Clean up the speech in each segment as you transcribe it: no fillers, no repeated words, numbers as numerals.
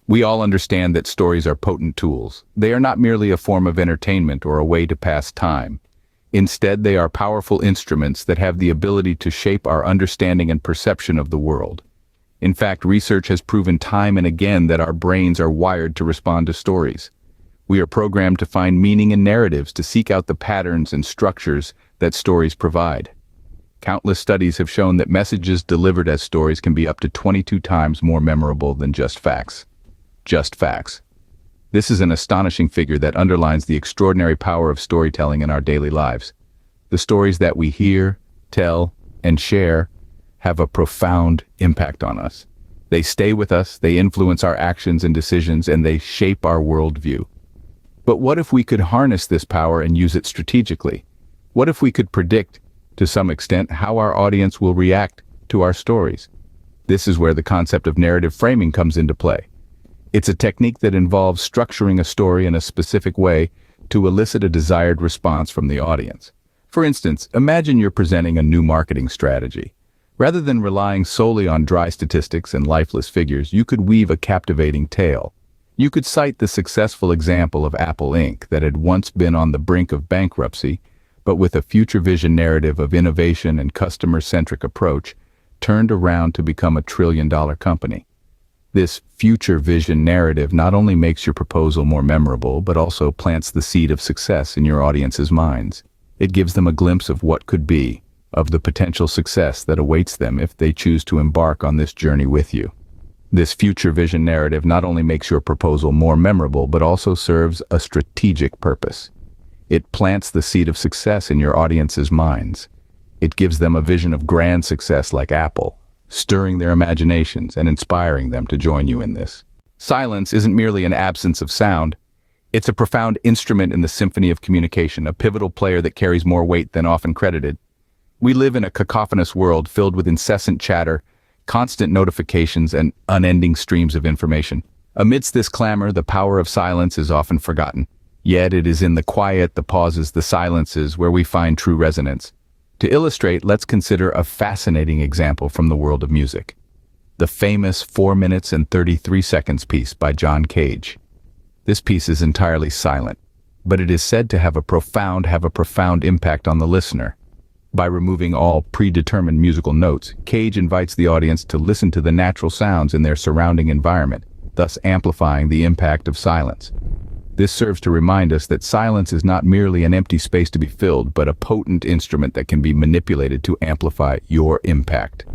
We all understand that stories are potent tools. They are not merely a form of entertainment or a way to pass time. Instead, they are powerful instruments that have the ability to shape our understanding and perception of the world. In fact, research has proven time and again that our brains are wired to respond to stories. We are programmed to find meaning in narratives, to seek out the patterns and structures that stories provide. Countless studies have shown that messages delivered as stories can be up to 22 times more memorable than just facts. Just facts. This is an astonishing figure that underlines the extraordinary power of storytelling in our daily lives. The stories that we hear, tell, and share have a profound impact on us. They stay with us, they influence our actions and decisions, and they shape our worldview. But what if we could harness this power and use it strategically? What if we could predict, to some extent, how our audience will react to our stories? This is where the concept of narrative framing comes into play. It's a technique that involves structuring a story in a specific way to elicit a desired response from the audience. For instance, imagine you're presenting a new marketing strategy. Rather than relying solely on dry statistics and lifeless figures, you could weave a captivating tale. You could cite the successful example of Apple Inc. that had once been on the brink of bankruptcy, but with a future vision narrative of innovation and customer-centric approach, turned around to become a trillion-dollar company. This future vision narrative not only makes your proposal more memorable, but also plants the seed of success in your audience's minds. It gives them a glimpse of what could be, of the potential success that awaits them if they choose to embark on this journey with you. This future vision narrative not only makes your proposal more memorable, but also serves a strategic purpose. It plants the seed of success in your audience's minds. It gives them a vision of grand success like Apple, stirring their imaginations and inspiring them to join you in this. Silence isn't merely an absence of sound. It's a profound instrument in the symphony of communication, a pivotal player that carries more weight than often credited. We live in a cacophonous world filled with incessant chatter, constant notifications, and unending streams of information. Amidst this clamor, the power of silence is often forgotten. Yet it is in the quiet, the pauses, the silences where we find true resonance. To illustrate, let's consider a fascinating example from the world of music. The famous 4 minutes and 33 seconds piece by John Cage. This piece is entirely silent, but it is said to have a profound impact on the listener. By removing all predetermined musical notes, Cage invites the audience to listen to the natural sounds in their surrounding environment, thus amplifying the impact of silence. This serves to remind us that silence is not merely an empty space to be filled, but a potent instrument that can be manipulated to amplify your impact.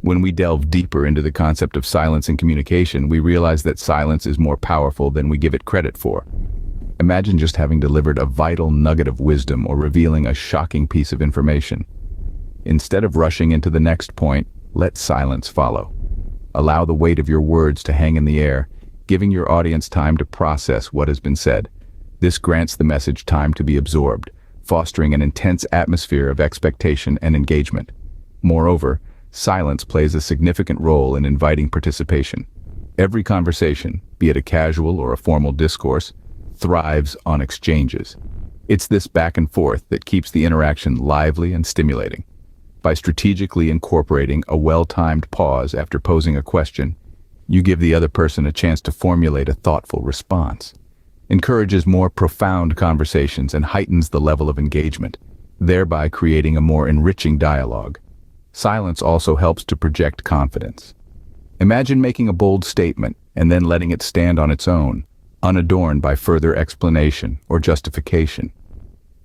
When we delve deeper into the concept of silence in communication, we realize that silence is more powerful than we give it credit for. Imagine just having delivered a vital nugget of wisdom or revealing a shocking piece of information. Instead of rushing into the next point, let silence follow. Allow the weight of your words to hang in the air, giving your audience time to process what has been said. This grants the message time to be absorbed, fostering an intense atmosphere of expectation and engagement. Moreover, silence plays a significant role in inviting participation. Every conversation, be it a casual or a formal discourse, thrives on exchanges. It's this back and forth that keeps the interaction lively and stimulating. By strategically incorporating a well-timed pause after posing a question, you give the other person a chance to formulate a thoughtful response. Encourages more profound conversations and heightens the level of engagement, thereby creating a more enriching dialogue. Silence also helps to project confidence. Imagine making a bold statement and then letting it stand on its own, unadorned by further explanation or justification.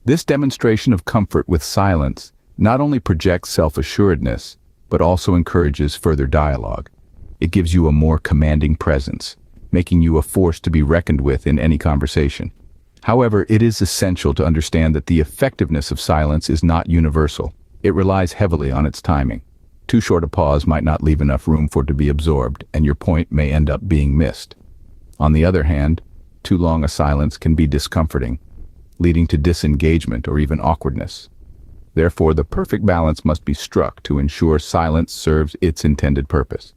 This demonstration of comfort with silence not only projects self-assuredness, but also encourages further dialogue. It gives you a more commanding presence, making you a force to be reckoned with in any conversation. However, it is essential to understand that the effectiveness of silence is not universal. It relies heavily on its timing. Too short a pause might not leave enough room for it to be absorbed, and your point may end up being missed. On the other hand, too long a silence can be discomforting, leading to disengagement or even awkwardness. Therefore, the perfect balance must be struck to ensure silence serves its intended purpose.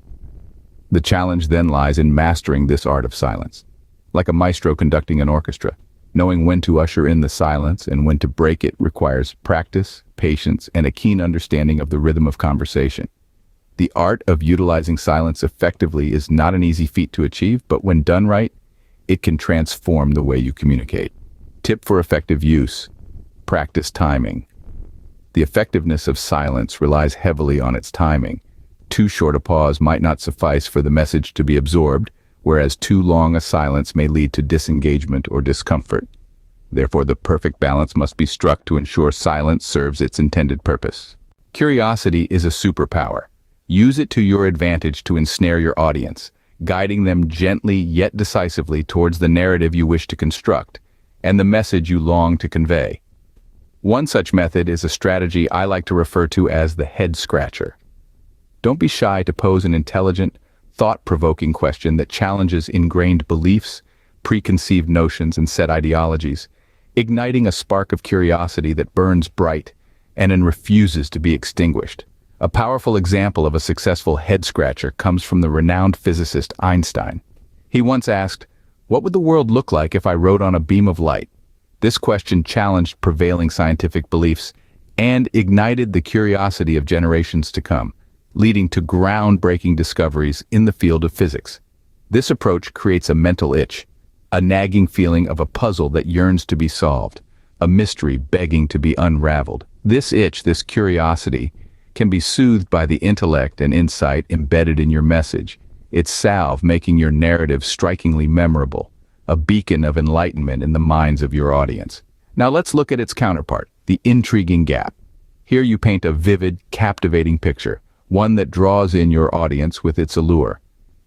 The challenge then lies in mastering this art of silence. Like a maestro conducting an orchestra, knowing when to usher in the silence and when to break it requires practice, patience, and a keen understanding of the rhythm of conversation. The art of utilizing silence effectively is not an easy feat to achieve, but when done right, it can transform the way you communicate. Tip for effective use: practice timing. The effectiveness of silence relies heavily on its timing. Too short a pause might not suffice for the message to be absorbed, whereas too long a silence may lead to disengagement or discomfort. Therefore, the perfect balance must be struck to ensure silence serves its intended purpose. Curiosity is a superpower. Use it to your advantage to ensnare your audience, guiding them gently yet decisively towards the narrative you wish to construct and the message you long to convey. One such method is a strategy I like to refer to as the head scratcher. Don't be shy to pose an intelligent, thought-provoking question that challenges ingrained beliefs, preconceived notions, and set ideologies, igniting a spark of curiosity that burns bright and then refuses to be extinguished. A powerful example of a successful head-scratcher comes from the renowned physicist Einstein. He once asked, "What would the world look like if I rode on a beam of light?" This question challenged prevailing scientific beliefs and ignited the curiosity of generations to come, leading to groundbreaking discoveries in the field of physics. This approach creates a mental itch, a nagging feeling of a puzzle that yearns to be solved, a mystery begging to be unraveled. This itch, this curiosity, can be soothed by the intellect and insight embedded in your message, its salve making your narrative strikingly memorable, a beacon of enlightenment in the minds of your audience. Now let's look at its counterpart, the intriguing gap. Here you paint a vivid, captivating picture, one that draws in your audience with its allure.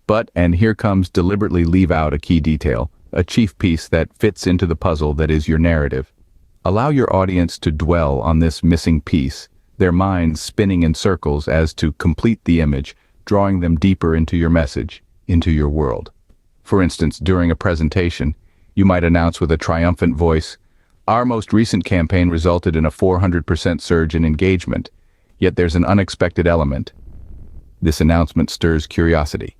But, and here comes deliberately leave out a key detail, a chief piece that fits into the puzzle that is your narrative. Allow your audience to dwell on this missing piece, their minds spinning in circles as to complete the image, drawing them deeper into your message, into your world. For instance, during a presentation, you might announce with a triumphant voice, "Our most recent campaign resulted in a 400% surge in engagement, yet there's an unexpected element." This announcement stirs curiosity,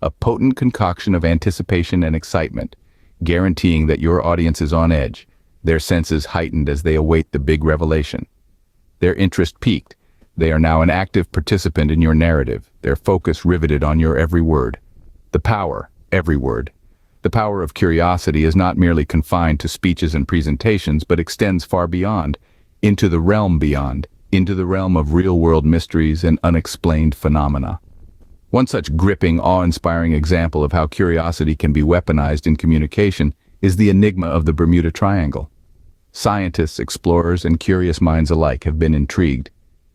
a potent concoction of anticipation and excitement, guaranteeing that your audience is on edge, their senses heightened as they await the big revelation. Their interest piqued, they are now an active participant in your narrative, their focus riveted on your every word. The power, every word. The power of curiosity is not merely confined to speeches and presentations, but extends far beyond, into the realm beyond, into the realm of real-world mysteries and unexplained phenomena. One such gripping, awe-inspiring example of how curiosity can be weaponized in communication is the enigma of the Bermuda Triangle. Scientists, explorers, and curious minds alike have been intrigued,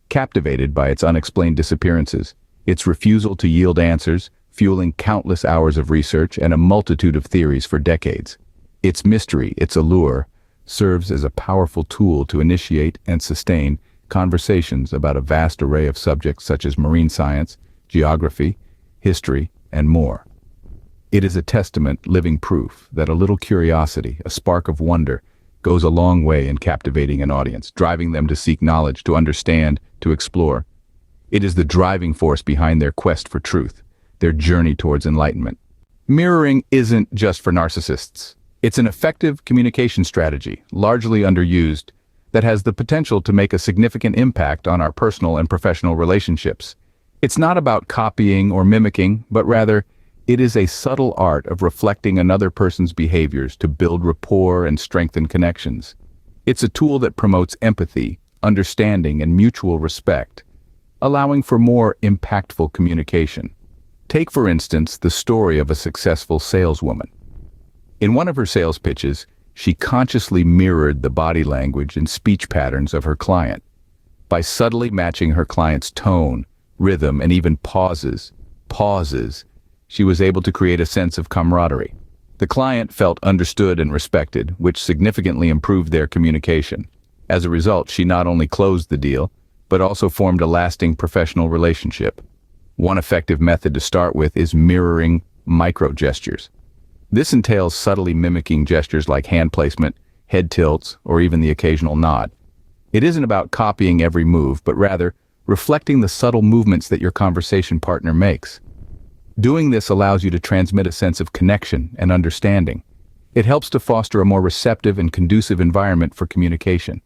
captivated by its unexplained disappearances, its refusal to yield answers, fueling countless hours of research and a multitude of theories for decades. Its mystery, its allure, serves as a powerful tool to initiate and sustain conversations about a vast array of subjects such as marine science, geography, history, and more. It is a testament, living proof, that a little curiosity, a spark of wonder, goes a long way in captivating an audience, driving them to seek knowledge, to understand, to explore. It is the driving force behind their quest for truth, their journey towards enlightenment. Mirroring isn't just for narcissists. It's an effective communication strategy, largely underused, that has the potential to make a significant impact on our personal and professional relationships. It's not about copying or mimicking, but rather, it is a subtle art of reflecting another person's behaviors to build rapport and strengthen connections. It's a tool that promotes empathy, understanding, and mutual respect, allowing for more impactful communication. Take, for instance, the story of a successful saleswoman. In one of her sales pitches, she consciously mirrored the body language and speech patterns of her client. By subtly matching her client's tone, rhythm, and even pauses, she was able to create a sense of camaraderie. The client felt understood and respected, which significantly improved their communication. As a result, she not only closed the deal, but also formed a lasting professional relationship. One effective method to start with is mirroring micro-gestures. This entails subtly mimicking gestures like hand placement, head tilts, or even the occasional nod. It isn't about copying every move, but rather reflecting the subtle movements that your conversation partner makes. Doing this allows you to transmit a sense of connection and understanding. It helps to foster a more receptive and conducive environment for communication.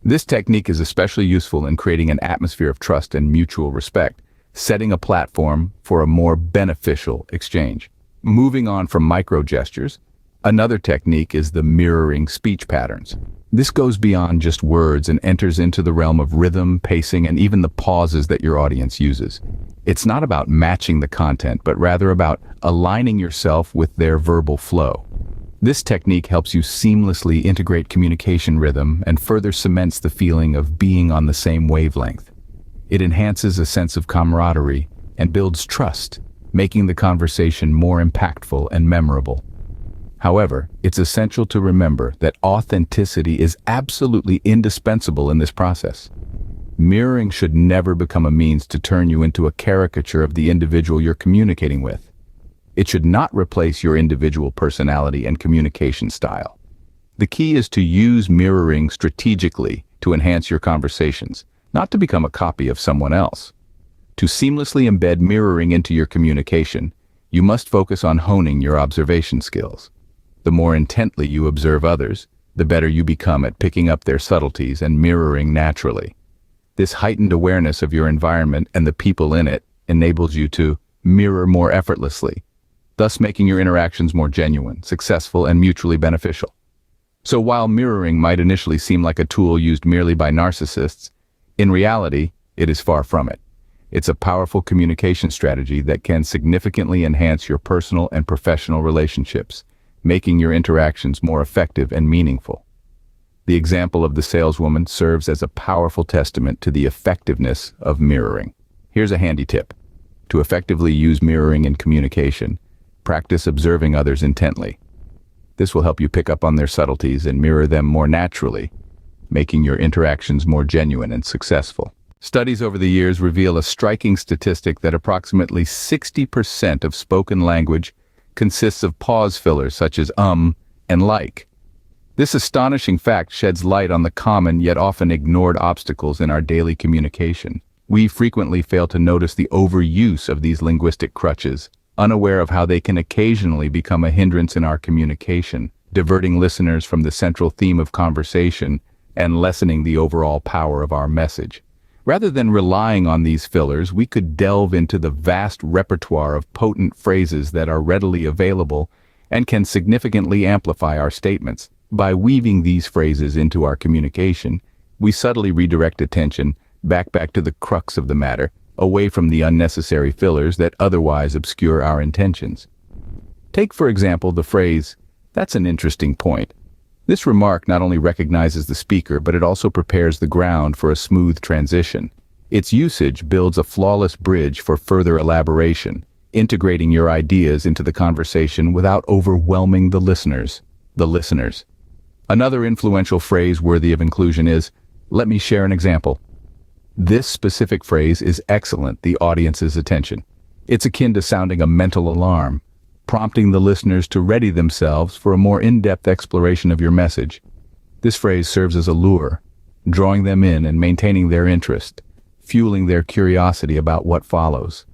This technique is especially useful in creating an atmosphere of trust and mutual respect, setting a platform for a more beneficial exchange. Moving on from micro-gestures, another technique is the mirroring speech patterns. This goes beyond just words and enters into the realm of rhythm, pacing, and even the pauses that your audience uses. It's not about matching the content, but rather about aligning yourself with their verbal flow. This technique helps you seamlessly integrate communication rhythm and further cements the feeling of being on the same wavelength. It enhances a sense of camaraderie and builds trust, making the conversation more impactful and memorable. However, it's essential to remember that authenticity is absolutely indispensable in this process. Mirroring should never become a means to turn you into a caricature of the individual you're communicating with. It should not replace your individual personality and communication style. The key is to use mirroring strategically to enhance your conversations, not to become a copy of someone else. To seamlessly embed mirroring into your communication, you must focus on honing your observation skills. The more intently you observe others, the better you become at picking up their subtleties and mirroring naturally. This heightened awareness of your environment and the people in it enables you to mirror more effortlessly, thus making your interactions more genuine, successful, and mutually beneficial. So while mirroring might initially seem like a tool used merely by narcissists, in reality, it is far from it. It's a powerful communication strategy that can significantly enhance your personal and professional relationships, making your interactions more effective and meaningful. The example of the saleswoman serves as a powerful testament to the effectiveness of mirroring. Here's a handy tip. To effectively use mirroring in communication, practice observing others intently. This will help you pick up on their subtleties and mirror them more naturally, making your interactions more genuine and successful. Studies over the years reveal a striking statistic that approximately 60% of spoken language consists of pause fillers such as and like. This astonishing fact sheds light on the common yet often ignored obstacles in our daily communication. We frequently fail to notice the overuse of these linguistic crutches, unaware of how they can occasionally become a hindrance in our communication, diverting listeners from the central theme of conversation and lessening the overall power of our message. Rather than relying on these fillers, we could delve into the vast repertoire of potent phrases that are readily available and can significantly amplify our statements. By weaving these phrases into our communication, we subtly redirect attention back to the crux of the matter, away from the unnecessary fillers that otherwise obscure our intentions. Take, for example, the phrase, "That's an interesting point." This remark not only recognizes the speaker, but it also prepares the ground for a smooth transition. Its usage builds a flawless bridge for further elaboration, integrating your ideas into the conversation without overwhelming the listeners. Another influential phrase worthy of inclusion is, "Let me share an example." This specific phrase is excellent the audience's attention. It's akin to sounding a mental alarm, prompting the listeners to ready themselves for a more in-depth exploration of your message. This phrase serves as a lure, drawing them in and maintaining their interest, fueling their curiosity about what follows.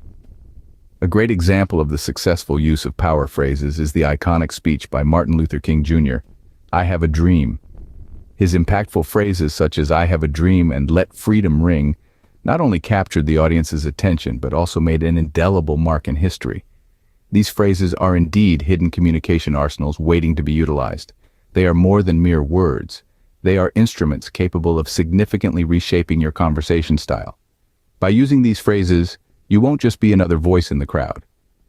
A great example of the successful use of power phrases is the iconic speech by Martin Luther King Jr., "I have a dream." His impactful phrases such as "I have a dream" and "Let freedom ring" not only captured the audience's attention, but also made an indelible mark in history. These phrases are indeed hidden communication arsenals waiting to be utilized. They are more than mere words. They are instruments capable of significantly reshaping your conversation style. By using these phrases, you won't just be another voice in the crowd.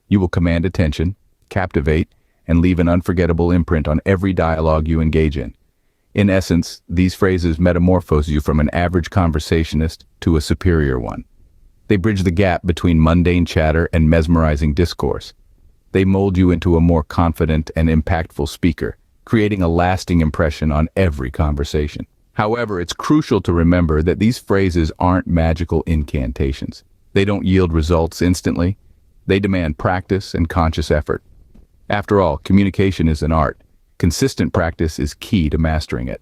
You will command attention, captivate, and leave an unforgettable imprint on every dialogue you engage in. In essence, these phrases metamorphose you from an average conversationist to a superior one. They bridge the gap between mundane chatter and mesmerizing discourse. They mold you into a more confident and impactful speaker, creating a lasting impression on every conversation. However, it's crucial to remember that these phrases aren't magical incantations. They don't yield results instantly. They demand practice and conscious effort. After all, communication is an art. Consistent practice is key to mastering it.